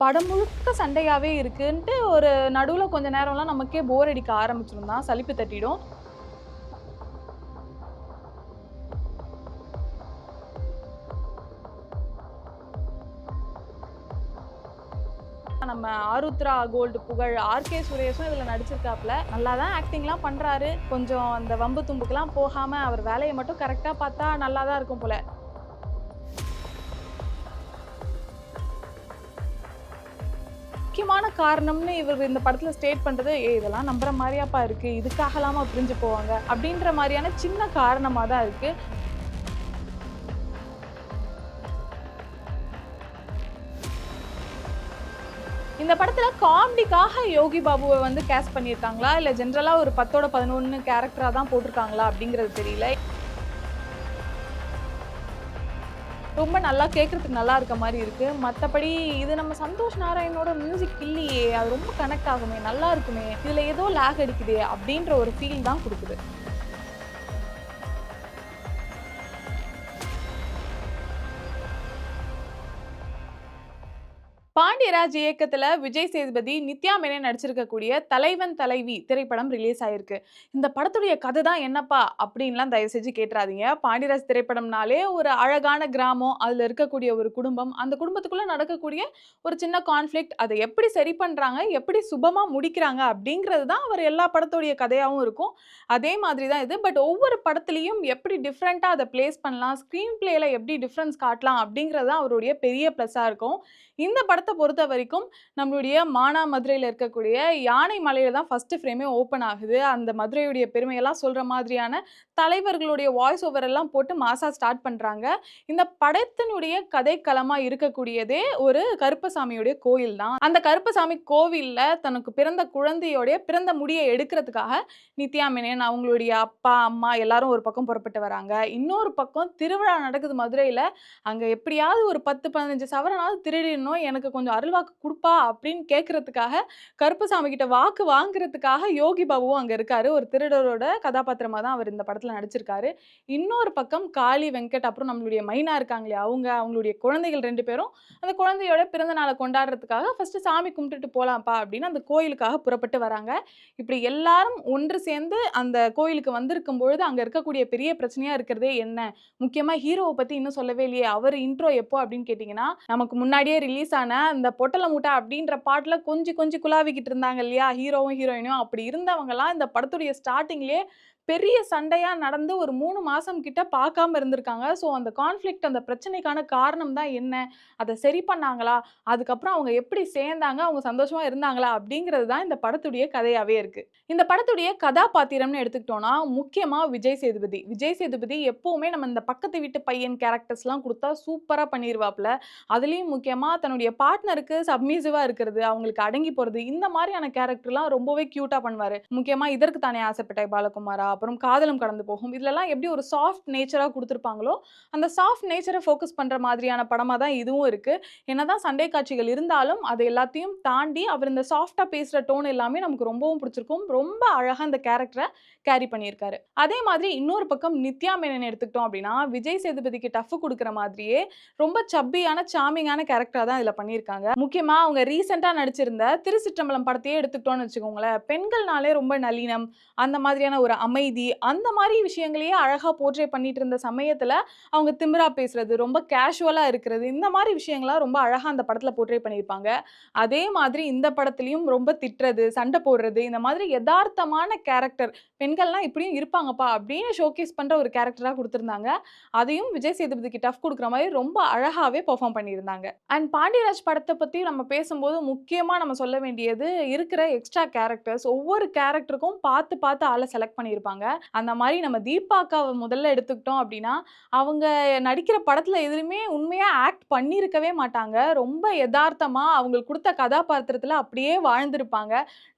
படம் முழுக்க சண்டையாவே இருக்குன்ட்டு ஒரு நடுவுல கொஞ்ச நேரம்லாம் நமக்கே போர் அடிக்க ஆரம்பிச்சிரும் தான், சலிப்பு தட்டிடும். நம்ம ஆருத்ரா கோல்டு புகழ் ஆர்கே சுரேஷும் இதுல நடிச்சிருக்காப்ல. நல்லா தான் ஆக்டிங்லாம் பண்றாரு. கொஞ்சம் அந்த வம்பு தும்புக்குலாம் போகாம அவர் வேலைய மட்டும் கரெக்ட்டா பார்த்தா நல்லா தான் இருக்கும் போல. முக்கியமான காரணம்னு இவர் இந்த படத்துல ஸ்டேட் பண்றது, இதெல்லாம் நம்புற மாரியாப்பா இருக்கு. இதுக்காகலாமா பிரிஞ்சு போவாங்க?" அப்படின்ற மாரியான சின்ன காரணமா தான் இருக்கு. இந்த படத்துல காமெடிக்காக யோகி பாபுவ வந்து கேஸ்ட் பண்ணியிருக்காங்களா? இல்ல ஜெனரலா ஒரு 10ஓட 11 கேரக்டரா தான் போட்டுருக்காங்களா? அப்படிங்கிறது தெரியல. ரொம்ப நல்லா கேட்கறதுக்கு நல்லா இருக்க மாரி இருக்கு. மத்தபடி இது நம்ம சந்தோஷ் நாராயணனோட மியூசிக் இல்லையே! அது ரொம்ப கனெக்ட் ஆகுமே! நல்லா இருக்குமே! இதுல ஏதோ லேக் அடிக்குதே! அப்படின்ற ஒரு ஃபீல் தான் குடுக்குது. பாண்டியராஜ் இயக்கத்துல விஜய் சேதுபதி, நித்யா மேனன் நடிச்சிருக்கக்கூடிய தலைவன் தலைவி திரைப்படம் ரிலீஸ் ஆயிருக்கு. இந்த படத்துடைய கதை தான் என்னப்பா அப்படின்லாம் தயவு செஞ்சு கேட்றாதீங்க. பாண்டியராஜ் திரைப்படம்னாலே ஒரு அழகான கிராமம், அதுல இருக்கக்கூடிய ஒரு குடும்பம், அந்த குடும்பத்துக்குள்ள நடக்கக்கூடிய ஒரு சின்ன கான்ஃப்ளிக்ட், அதை எப்படி சரி பண்றாங்க, எப்படி சுபமா முடிக்கிறாங்க அப்படிங்கிறது தான் அவர் எல்லா படத்துடைய கதையாவும் இருக்கும். அதே மாதிரி தான் இது. பட் ஒவ்வொரு படத்துலயும் எப்படி டிஃபரெண்ட்டா அத பிளேஸ் பண்ணலாம், ஸ்க்ரீன் பிளேல எப்படி டிஃபரன்ஸ் காட்டலாம் அப்படிங்கிறது தான் அவருடைய பெரிய ப்ளஸ்ஸா இருக்கும். இந்த படத்த பொறுத்தவரைக்கும், நம்மளுடைய மானாமதுரையில இருக்கக்கூடிய யானை மலையில தான் ஃபர்ஸ்ட் ஃப்ரேமே ஓப்பன் ஆகுது. அந்த மதுரையுடைய பெருமையெல்லாம் சொல்ற மாதிரியான தலைவர்களுடைய வாய்ஸ் ஓவர் எல்லாம் போட்டு மாஸா ஸ்டார்ட் பண்றாங்க. இந்த படத்தினுடைய கதைக்களமா இருக்கக்கூடியதே ஒரு கருப்பசாமியுடைய கோயில் தான். அந்த கருப்பசாமி கோவில்ல தனக்கு பிறந்த குழந்தையோடைய பிறந்த முடிய எடுக்கிறதுக்காக நித்யா மேனன், அவங்களுடைய அப்பா, அம்மா எல்லாரும் ஒரு பக்கம் புறப்பட்டு வராங்க. இன்னொரு பக்கம் திருவிழா நடக்குது மதுரையில. அங்க எப்படியாவது ஒரு 10, 15 சவரனாவது திருடிறணும். எனக்கு கொஞ்சம் அருள்வாக்கு குடுப்பா அப்படின்னு கேட்கறதுக்காக, கருப்பசாமி கிட்ட வாக்கு வாங்குறதுக்காக யோகி பாபுவும் அங்க இருக்காரு. ஒரு திருடரோட கதாபாத்திரமா தான் அவர் இந்த படத்துல நடிச்சிருக்காரு. இன்னொரு பக்கம் காளி வெங்கட் அப்புறம் நம்மளுடைய மைனா இருக்காங்க இல்லையா? அவங்களுடைய குழந்தைகள் 2 பேரும் அந்த குழந்தையோட பிறந்த நாள கொண்டாடுறதுக்காக ஃபர்ஸ்ட்டு சாமி கும்பிட்டுட்டு போலாம்ப்பா அப்படின்னு அந்த கோயிலுக்காக புறப்பட்டு வராங்க. இப்படி எல்லாரும் ஒன்று சேர்ந்து அந்த கோயிலுக்கு வந்திருக்கும் பொழுது, அங்க இருக்கக்கூடிய பெரிய பிரச்சனையா இருக்கிறதே என்ன? முக்கியமா ஹீரோவ பத்தி இன்னும் சொல்லவே இல்லையே. அவரு இன்ட்ரோ எப்போ அப்படின்னு கேட்டீங்கன்னா, நமக்கு முன்னாடியே ரிலீஸ் ஆன அந்த பொட்டல மூட்டை அப்படின்ற பாட்டுல கொஞ்சி கொஞ்சி குலாவிக்கிட்டு இருந்தாங்க இல்லையா? ஹீரோவும், ஹீரோயினும். அப்படி இருந்தவங்கலாம் இந்த படத்துடைய ஸ்டார்ட்டிங்லயே பெரிய சண்டையா நடந்து ஒரு 3 மாசம் கிட்ட பார்க்காம இருந்திருக்காங்க. ஸோ அந்த கான்ஃப்ளிக்ட் அந்த பிரச்சனைக்கான காரணம் தான் என்ன? அத சரி பண்ணாங்களா? அதுக்கப்புறம் அவங்க எப்படி சேர்ந்தாங்க? அவங்க சந்தோஷமா இருந்தாங்களா? அப்படிங்கிறது தான் இந்த படத்துடைய கதையாவே இருக்கு. இந்த படத்துடைய கதாபாத்திரம்னு எடுத்துக்கிட்டோம்னா, முக்கியமா விஜய் சேதுபதி. விஜய் சேதுபதி எப்பவுமே நம்ம இந்த பக்கத்து வீட்டு பையன் கேரக்டர்ஸ்லாம் குடுத்தா சூப்பரா பண்ணிருவாப்ல. அதுலயும் முக்கியமா தன்னுடைய பார்ட்னருக்கு சப்மிசிவா இருக்கிறது, அவங்களுக்கு அடங்கி போறது, இந்த மாரியான கேரக்டர்லாம் ரொம்பவே கியூட்டா பண்ணுவாரு. முக்கியமா இதற்கு தானே ஆசைப்பட்டாய் பாலகுமாரா, அப்புறம் காதலும் கடந்து போகும். இதுலலாம் எப்படி ஒரு சாஃப்ட் நேச்சரா குடுத்திருப்பாங்களோ, அந்த சாஃப்ட் நேச்சர ஃபோக்கஸ் பண்ற மாதிரியான படமா தான் இதுவும் இருக்கு. என்னதான் சண்டை காட்சிகள் இருந்தாலும், அது எல்லாத்தையும் தாண்டி அவர் இந்த சாஃப்ட்டா பேசுற டோன் எல்லாமே நமக்கு ரொம்பவும் பிடிச்சிருக்கும். ரொம்ப அழகா இந்த கேரக்டர கேரி பண்ணியிருக்காரு. அதே மாதிரி இன்னொரு பக்கம் நித்யா மேனன் எடுத்துக்கிட்டோம் அப்படின்னா, விஜய் சேதுபதிக்கு டஃப் குடுக்குற மாதிரியே ரொம்ப சப்பியான, சார்மிங்கான கேரக்டரா தான் இதுல பண்ணியிருக்காங்க. முக்கியமா அவங்க ரீசென்ட்டா நடிச்சிருந்த திருச்சிற்றம்பலம் படத்தையே எடுத்துக்கிட்டோம்னு வச்சுக்கோங்களேன், பெண்கள்னாலே ரொம்ப நளினம், அந்த மாதிரியான ஒரு அமைதி, அந்த மாரி விஷயங்களையே அழகா போர்ட்ரே பண்ணிட்டு இருந்த சமயத்துல, அவங்க திமிரா பேசுறது, ரொம்ப கேஷுவலா இருக்கிறது, இந்த மாரி விஷயங்கள்லாம் ரொம்ப அழகா அந்த படத்துல போர்ட்ரே பண்ணியிருப்பாங்க. அதே மாதிரி இந்த படத்துலயும் ரொம்ப திட்டுறது, சண்டை போடுறது, இந்த மாதிரி எதார்த்தமான கேரக்டர், பெண்கள்லாம் இப்படியும் இருப்பாங்கப்பா அப்படின்னு ஷோகேஸ் பண்ற ஒரு கேரக்டரா குடுத்திருந்தாங்க. அதையும் விஜய் சேதுபதிக்கு டஃப் குடுக்குற மாரி ரொம்ப அழகாவே பெர்ஃபார்ம் பண்ணியிருந்தாங்க. அண்ட் பாண்டியராஜ் படத்த பத்தி நம்ம பேசும்போது முக்கியமா நம்ம சொல்ல வேண்டியது இருக்கிற எக்ஸ்ட்ரா கேரக்டர்ஸ். ஒவ்வொரு கேரக்டருக்கும் பார்த்து பார்த்து ஆள செலக்ட் பண்ணியிருப்பாங்க. அந்த மாரி நம்ம தீபா அக்காவ முதல்ல எடுத்துக்கிட்டோம் அப்படின்னா, அவங்க நடிக்கிற படத்துல எதுலயுமே உண்மையா ஆக்ட் பண்ணியிருக்கவே மாட்டாங்க. ரொம்ப எதார்த்தமா அவங்களுக்கு குடுத்த கதாபாத்திரத்துல அப்படியே வாழ்ந்திருப்பாங்க.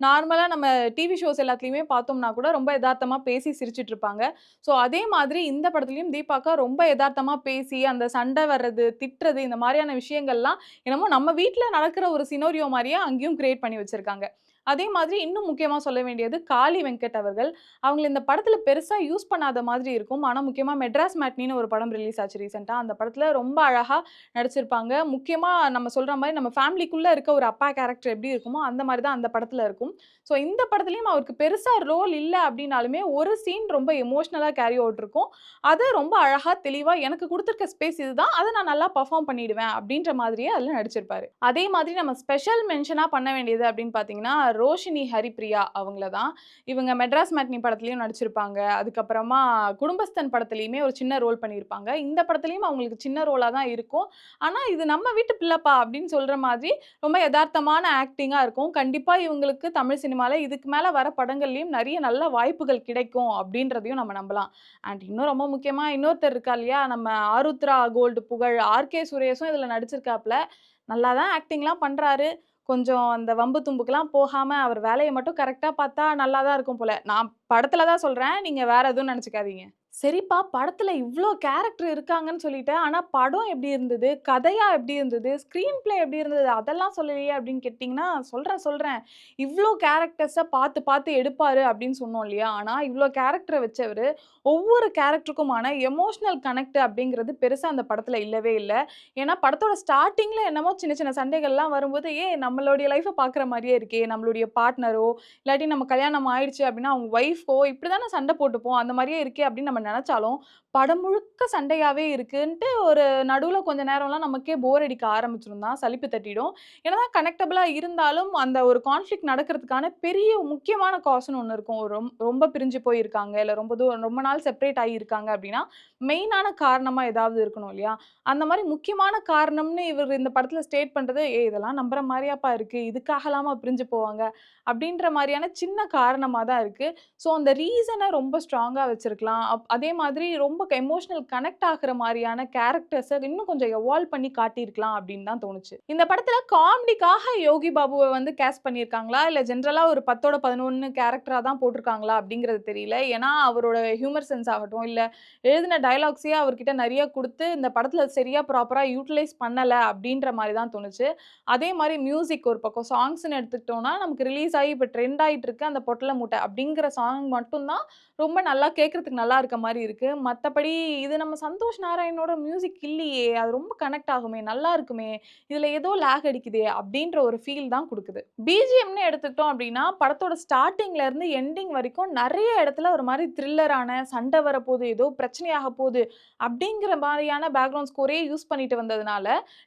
நார்மலா நம்ம டிவி ஷோஸ் எல்லாத்துலயுமே பார்த்தோம்னா கூட ரொம்ப எதார்த்தமா பேசி சிரிச்சுட்டு இருப்பாங்க. ஸோ அதே மாதிரி இந்த படத்துலயும் தீபா அக்கா ரொம்ப எதார்த்தமா பேசி, அந்த சண்டை வர்றது, திட்டுறது இந்த மாரியான விஷயங்கள்லாம் என்னமோ நம்ம வீட்ல நடக்கிற ஒரு சினோரியோ மாரியே அங்கேயும் கிரியேட் பண்ணி வச்சிருக்காங்க. அதே மாதிரி இன்னும் முக்கியமா சொல்ல வேண்டியது காளி வெங்கட் அவர்கள். அவங்கள இந்த படத்துல பெருசா யூஸ் பண்ணாத மாதிரி இருக்கும். ஆனா முக்கியமா மெட்ராஸ் மேட்னின்னு ஒரு படம் ரிலீஸ் ஆச்சு ரீசென்ட்டா. அந்த படத்துல ரொம்ப அழகா நடிச்சிருப்பாங்க. முக்கியமா நம்ம சொல்ற மாரி நம்ம ஃபேமிலிக்குள்ள இருக்க ஒரு அப்பா கேரக்டர் எப்படி இருக்குமோ, அந்த மாரி தான் அந்த படத்துல இருக்கும். ஸோ இந்த படத்துலயும் அவருக்கு பெருசா ரோல் இல்ல அப்டின்னாலுமே, ஒரு சீன் ரொம்ப எமோஷனலா கேரி அவுட் இருக்கும். அத ரொம்ப அழகா, தெளிவா எனக்கு குடுத்திருக்க ஸ்பேஸ் இதுதான். அத நான் நல்லா பெர்ஃபார்ம் பண்ணிடுவேன் அப்டின்ற மாதிரியே அதுல நடிச்சிருப்பாரு. அதே மாதிரி நம்ம ஸ்பெஷல் மென்ஷனா பண்ண வேண்டியது அப்டின்னு பார்த்தீங்கன்னா, ரோஷினி ஹரிப்பிரியா அவங்கள தான். இவங்க மெட்ராஸ் மேட்னி படத்துலயும் நடிச்சிருப்பாங்க. அதுக்கப்புறமா குடும்பஸ்தன் படத்துலயுமே ஒரு சின்ன ரோல் பண்ணியிருப்பாங்க. இந்த படத்துலயும் அவங்களுக்கு சின்ன ரோலா தான் இருக்கும். ஆனா, இது நம்ம வீட்டு பிள்ளப்பா அப்டின்னு சொல்ற மாதிரி ரொம்ப எதார்த்தமான ஆக்டிங்கா இருக்கும். கண்டிப்பா இவங்களுக்கு தமிழ் சினிமால இதுக்கு மேல வர படங்கள்லயும் நெறைய நல்ல வாய்ப்புகள் கிடைக்கும் அப்டின்றதையும் நம்ம நம்பலாம். அண்ட் இன்னும் ரொம்ப முக்கியமா இன்னொருத்தர் இருக்கா இல்லையா? நம்ம ஆருத்ரா கோல்டு புகழ் ஆர்.கே. சுரேஷும் இதுல நடிச்சிருக்காப்ல. நல்லா தான் ஆக்டிங்லாம் பண்றாரு. கொஞ்சம் அந்த வம்பு தும்புக்குலாம் போகாம அவர் வேலைய மட்டும் கரெக்ட்டா பார்த்தா நல்லா தான் இருக்கும் போல. நான் படத்துல தான் சொல்றேன். நீங்க வேற எதுவும் நெனச்சுக்காதீங்க. சரிப்பா, படத்துல இவ்ளோ கேரக்டர் இருக்காங்கன்னு சொல்லிட்ட. ஆனா படம் எப்படி இருந்தது? கதையா எப்படி இருந்தது? ஸ்க்ரீன் பிளே எப்படி இருந்தது? அதெல்லாம் சொல்லலையே அப்படின்னு கேட்டீங்கன்னா, சொல்றேன், சொல்றேன். இவ்ளோ கேரக்டர்ஸ பார்த்து, பார்த்து எடுப்பாரு அப்படின்னு சொன்னோம் இல்லையா? ஆனா இவ்ளோ கேரக்டர வச்சவரு, ஒவ்வொரு கேரக்டருக்குமான எமோஷனல் கனெக்ட் அப்படிங்கிறது பெருசா அந்த படத்துல இல்லவே இல்ல. ஏன்னா படத்தோட ஸ்டார்ட்டிங்ல என்னமோ சின்ன, சின்ன சண்டைகள்லாம் வரும்போது, நம்மளுடைய லைஃப்ப பார்க்குற மாரியே இருக்கே! நம்மளுடைய பார்ட்னரோ, இல்லாட்டி நம்ம கல்யாணம் ஆயிடுச்சு அப்படின்னா, அவங்க ஒய்ஃப்‌கோ இப்படி தானே சண்டை போட்டுப்போம். அந்த மாரியே இருக்கே அப்படின்னு நம்ம நெனச்சாலும், படம் முழுக்க சண்டையாவே இருக்குன்ட்டு ஒரு நடுவுல கொஞ்ச நேரம்லாம் நமக்கே போர் அடிக்க ஆரம்பிச்சுரும் தான். சலிப்பு தட்டிடும். என்னதான் கனெக்டபிளா இருந்தாலும், அந்த ஒரு கான்ஃப்ளிக்ட் நடக்கிறதுக்கான பெரிய முக்கியமான காஸ்ன்னு ஒண்ணு இருக்கும். ரொம்ப பிரிஞ்சு போயிருக்காங்க. இல்ல ரொம்ப நாள் செப்பரேட் ஆகி இருக்காங்க அப்படின்னா, மெயினான காரணமா ஏதாவது இருக்கணும் இல்லையா? அந்த மாரி முக்கியமான காரணம்னு இவரு இந்த படத்துல ஸ்டேட் பண்றது, இதெல்லாம் நம்புற மாரியாப்பா இருக்கு. இதுக்காகலாமா பிரிஞ்சு போவாங்க?" அப்படின்ற மாரியான சின்ன காரணமா தான் இருக்கு. ஸோ, அந்த ரீசன ரொம்ப ஸ்ட்ராங்கா வச்சிருக்கலாம். அதே மாதிரி ரொம்ப எமோஷனல் கனெக்ட் ஆகுற மாரியான கேரக்டர்ஸ இன்னும் கொஞ்சம் எவால்வ் பண்ணி காட்டியிருக்கலாம் அப்படின்னு தான் தோணுச்சு. இந்த படத்துல காமெடிக்காக யோகி பாபுவ வந்து கேஸ்ட் பண்ணியிருக்காங்களா? இல்ல ஜெனரலா ஒரு 10ஓட 11 கேரக்டரா தான் போட்டுருக்காங்களா? அப்படிங்கிறது தெரியல. ஏன்னா, அவரோட ஹியூமர் சென்ஸ் ஆகட்டும், இல்ல எழுதின டயலாக்ஸயே அவர்கிட்ட நெறைய குடுத்து, இந்த படத்துல சரியா ப்ராப்பரா யூட்டிலைஸ் பண்ணல அப்படின்ற மாரி தான் தோணுச்சு. அதே மாரி மியூசிக் ஒரு பக்கம் சாங்ஸ்ன்னு எடுத்துக்கிட்டோம்னா, நமக்கு ரிலீஸ் ஆகி இப்ப ட்ரெண்ட் ஆயிட்டு இருக்க அந்த பொட்டல மூட்டை அப்படிங்கிற சாங் மட்டும் தான் ரொம்ப நல்லா கேட்கறதுக்கு நல்லா இருக்க மாரி இருக்கு. மத்தபடி இது நம்ம சந்தோஷ் நாராயணோட மியூசிக் இல்லையே! அது ரொம்ப கனெக்ட் ஆகுமே! நல்லா இருக்குமே! இதுல ஏதோ லேக் அடிக்குதே! அப்டின்ற ஒரு ஃபீல் தான் குடுக்குது. பிஜிஎம்ன்னு எடுத்துக்கிட்டோம் அப்டின்னா, படத்தோட ஸ்டார்ட்டிங்ல இருந்து எண்டிங் வரைக்கும் நெறைய இடத்துல ஒரு மாரி த்ரில்லரான சண்டை வரப்போது, ஏதோ பிரச்சனையாக போது அப்டிங்கிற மாரியான பேக்கிரவுண்ட் ஸ்கோரே யூஸ் பண்ணிட்டு வந்ததுனால,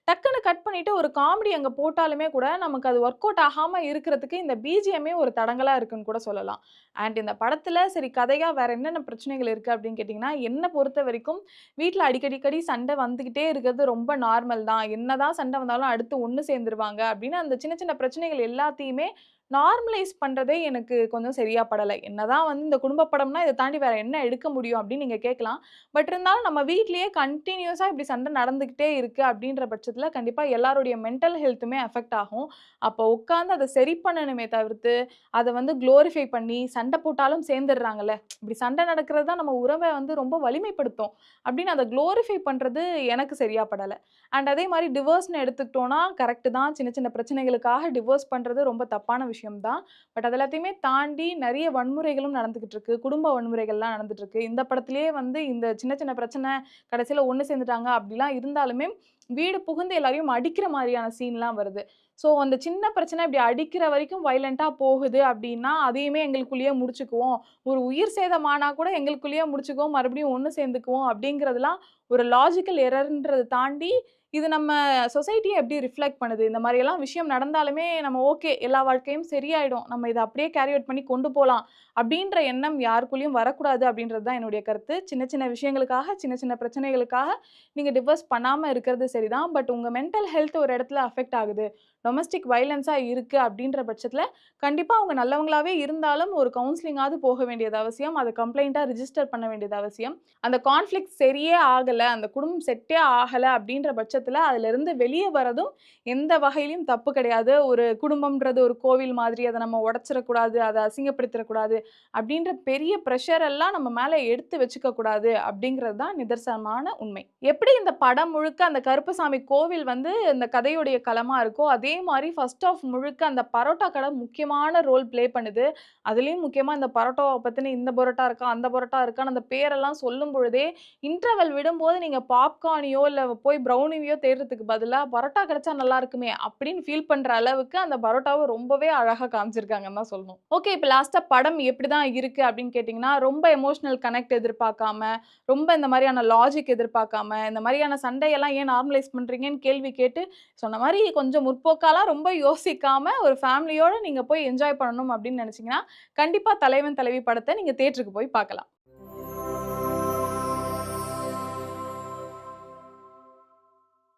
டக்குனு கட் பண்ணிட்டு ஒரு காமெடி அங்க போட்டாலுமே கூட நமக்கு அது ஒர்க் அவுட் ஆகாம இருக்கிறதுக்கு இந்த பிஜிஎம்மே ஒரு தடங்கலா இருக்குன்னு கூட சொல்லலாம். அண்ட் இந்த படத்துல சரி கதையா வேற என்னென்ன பிரச்சனைகள் இருக்கு அப்படின்னு கேட்டீங்கன்னா, என்ன பொறுத்தவரைக்கும் வீட்ல அடிக்கடிக்கடி சண்டை வந்துகிட்டே இருக்கிறது ரொம்ப நார்மல் தான். என்னதான் சண்டை வந்தாலும் அடுத்து ஒண்ணு சேர்ந்துருவாங்க அப்படின்னு அந்த சின்ன சின்ன பிரச்சனைகள் எல்லாத்தையுமே நார்மலைஸ் பண்றதே எனக்கு கொஞ்சம் சரியா படல. என்னதான் வந்து இந்த குடும்ப படம்னா இத தாண்டி வேற என்ன எடுக்க முடியும் அப்படின்னு நீங்க கேட்கலாம். பட் இருந்தாலும் நம்ம வீட்லயே கன்டினியூஸா இப்படி சண்டை நடந்துகிட்டே இருக்கு அப்படின்ற பட்சத்துல கண்டிப்பா எல்லாருடைய மென்டல் ஹெல்த்துமே அஃபெக்ட் ஆகும். அப்போ உட்கார்ந்து அத சரி பண்ணணுமே தவிர்த்து அத வந்து குளோரிஃபை பண்ணி, சண்டை போட்டாலும் சேர்ந்துடுறாங்கல்ல. இப்படி சண்டை நடக்கிறது தான் நம்ம உறவ வந்து ரொம்ப வலிமைப்படுத்தும். அப்படின்னு அத குளோரிஃபை பண்றது எனக்கு சரியா படல. அண்ட் அதே மாரி டிவோர்ஸ்ன்னு எடுத்துக்கிட்டோம்னா, கரெக்ட் தான். சின்ன சின்ன பிரச்சனைகளுக்காக டிவோர்ஸ் பண்றது ரொம்ப தப்பான விஷயம் தான். பட் அது எல்லாத்தையுமே தாண்டி நெறைய வன்முறைகளும் நடந்துகிட்டு இருக்கு. குடும்ப வன்முறைகள்லாம் நடந்துட்டு இருக்கு. இந்த படத்திலேயே வந்து இந்த சின்ன சின்ன பிரச்சனை கடைசியில ஒண்ணு சேர்ந்துட்டாங்க அப்படிலாம் இருந்தாலுமே, வீடு புகுந்து எல்லாரையும் அடிக்கிற மாரியான சீன்லாம் வருது. ஸோ, அந்த சின்ன பிரச்சனை இப்படி அடிக்கிற வரைக்கும் வயலன்ட்டா போகுது அப்படின்னா, அதையுமே எங்களுக்குள்ளேயே முடிச்சுக்குவோம். ஒரு உயிர் சேதம் ஆனா கூட எங்களுக்குள்ளேயே முடிச்சுக்குவோம். மறுபடியும் ஒண்ணு சேர்ந்துக்குவோம் அப்படிங்கிறதெல்லாம் ஒரு லாஜிக்கல் எரர்ன்றத தாண்டி, இது நம்ம சொசைட்டிய எப்படி ரிஃப்ளெக்ட் பண்ணுது? இந்த மாரியெல்லாம் விஷயம் நடந்தாலுமே நம்ம ஓகே, எல்லா வாழ்க்கையும் சரியாயிடும். நம்ம இத அப்படியே கேரி அவுட் பண்ணி கொண்டு போலாம். அப்படின்ற எண்ணம் யாருக்குள்ளயும் வரக்கூடாது அப்படின்றது தான் என்னுடைய கருத்து. சின்ன சின்ன விஷயங்களுக்காக, சின்ன சின்ன பிரச்சனைகளுக்காக நீங்க டிவோர்ஸ் பண்ணாம இருக்கிறது சரிதான். பட் உங்க மென்டல் ஹெல்த் ஒரு இடத்துல அஃபெக்ட் ஆகுது. டொமஸ்டிக் வயலன்ஸா இருக்கு அப்படின்ற பட்சத்தில, கண்டிப்பா அவங்க நல்லவங்களாவே இருந்தாலும் ஒரு கவுன்சிலிங்காவது போக வேண்டியது அவசியம். அத கம்ப்ளைண்ட்டா ரிஜிஸ்டர் பண்ண வேண்டியது அவசியம். அந்த கான்ஃப்ளிக்ட் சரியே ஆகல, அந்த குடும்பம் செட்டே ஆகல அப்படின்ற பட்சத்தில பட்சத்துல அதிலிருந்து வெளிய வரதும் எந்த வகையிலயும் தப்பு கிடையாது. ஒரு குடும்பம்ன்றது ஒரு கோவில் மாதிரி. அத நம்ம உடைச்சிறக்கூடாது, அத அசிங்கப்படுத்திறக்கூடாது அப்படின்ற பெரிய பிரஷர் எல்லாம் நம்ம மேல எடுத்து வச்சுக்க கூடாது அப்படிங்கிறது தான் நிதர்சனமான உண்மை. எப்படி இந்த படம் முழுக்க அந்த கருப்பசாமி கோவில் வந்து இந்த கதையுடைய களமா இருக்கோ, அதே மாரி ஃபர்ஸ்ட் ஹாஃப் முழுக்க அந்த பரோட்டா கடை முக்கியமான ரோல் ப்ளே பண்ணுது. அதுலயும் முக்கியமா இந்த பரோட்டாவ பத்தின இந்த பரோட்டா இருக்கா, அந்த பரோட்டா இருக்கான்னு அந்த பேரெல்லாம் சொல்லும் பொழுதே, இன்டர்வல் விடும்போது நீங்க பாப்கார்னையோ, இல்ல போய் ப்ரௌனியோ தேடுறதுக்கு பதிலா, பரோட்டா கிடைச்சா நல்லா இருக்குமே அப்படின்னு ஃபீல் பண்ற அளவுக்கு அந்த பரோட்டாவ ரொம்பவே அழகா காமிச்சிருக்காங்கன்னு தான் சொல்லணும். ஓகே, இப்ப லாஸ்ட்டா படம் எப்படிதான் இருக்கு அப்படின்னு கேட்டீங்கன்னா, ரொம்ப எமோஷனல் கனெக்ட் எதிர்பார்க்காம, ரொம்ப இந்த மாரியான லாஜிக் எதிர்பார்க்காம, இந்த மாரியான சண்டையெல்லாம் ஏன் நார்மலைஸ் பண்றீங்கன்னு கேள்வி கேட்டு, சொன்ன மாரி கொஞ்சம் முற்போக்காலாம் ரொம்ப யோசிக்காம, ஒரு ஃபேமிலியோட நீங்க போய் என்ஜாய் பண்ணணும் அப்படின்னு நெனச்சீங்கன்னா, கண்டிப்பா தலைவன் தலைவி படத்த நீங்க தியேட்டருக்கு போய் பார்க்கலாம்.